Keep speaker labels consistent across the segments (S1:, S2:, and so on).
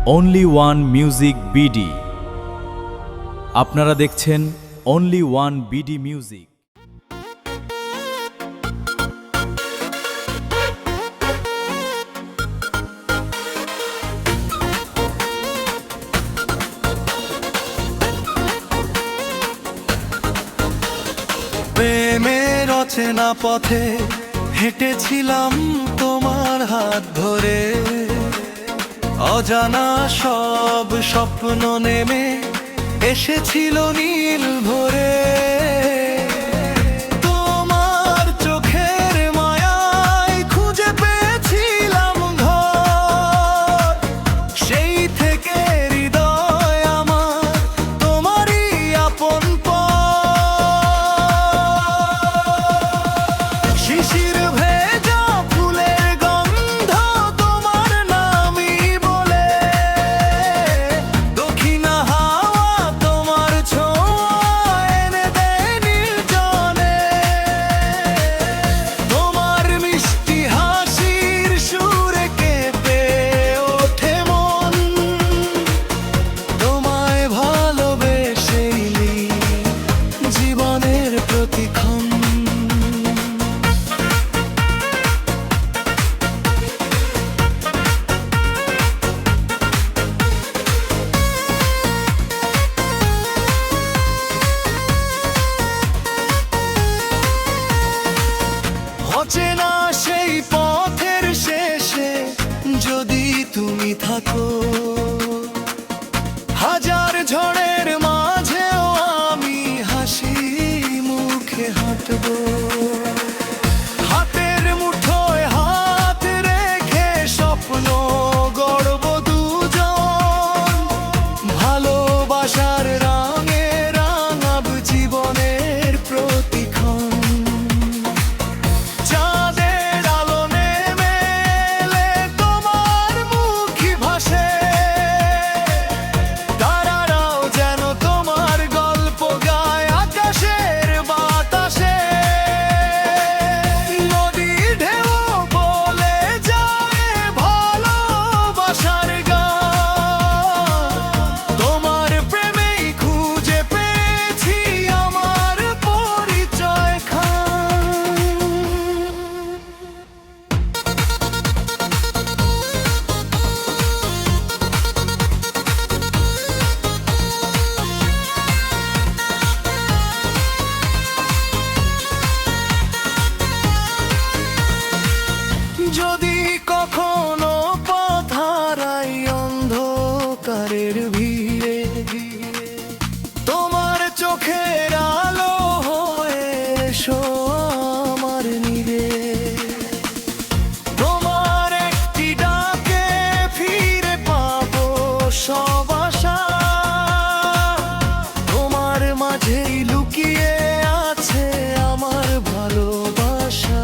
S1: Only one music BD. আপনারা দেখছেন only one BD music.
S2: প্রেমের অচেনা পথে হেঁটেছিলাম তোমার হাত ধরে, অজানা সব স্বপ্ন নেমে এসেছিল নীল ভরে। তোমার চোখের মায়ায় খুঁজে পেয়েছিলাম ঘর, সেই থেকে হৃদয় আমার তোমারই আপন শিশির ভেজা ফুলের গন্ধ তোমার নামই বলে, দক্ষিণা হাওয়া তোমার ছোঁয়া এনে দেয় নির্জনে। তোমার মিষ্টি হাসির সুরে কেঁপে ওঠে মন, তোমায় ভালোবেসেই জীবনের প্রতিক্ষণ। অচেনা সেই পথের শেষে যদি তুমি থাকো, হাজার ঝড়ের মাঝেও আমি হাসি মুখে হাঁটবো। হাতের মুঠোয় হাত রেখে স্বপ্ন গড়ব দুজন, ভালোবাসার রঙে রাঙাব জীবনের প্রতিক্ষণ। চাঁদের আলো নেমে এলে তোমার মুখই ভাসে, তারারাও যেন তোমার গল্প গায় আকাশের বাতাসে। নদীর ঢেউ বলে যায় ভালোবাসার গান, তোমার প্রেমেই খুঁজে পেয়েছি আমার পরিচয় খান। যদি কখনো পথ হারাই অন্ধকারের ভিড়ে, তোমার চোখের আলো হয়ে এসো আমার নীড়ে। তোমার একটি ডাকে ফিরে পাবো সব আশা, তোমার মাঝেই লুকিয়ে আছে আমার ভালোবাসা।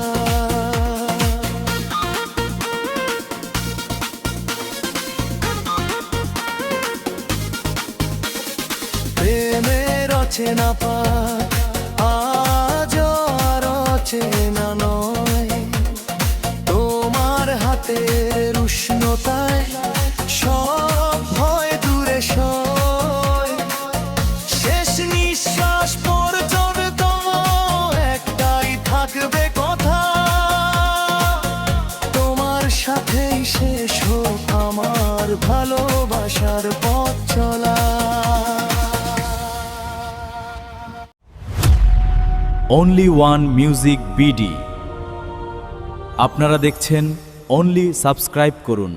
S2: প্রেমের অচেনা পথ আজও আর অচেনা নয়, তোমার হাতের উষ্ণতায় সব ভয় দূরে সয়। শেষ নিঃশ্বাস পর্যন্ত একটাই থাকবে কথা, তোমার সাথেই শেষ হোক আমার ভালোবাসার পথ চলা।
S1: Only one music BD. আপনারা দেখছেন অনলি, সাবস্ক্রাইব করুন।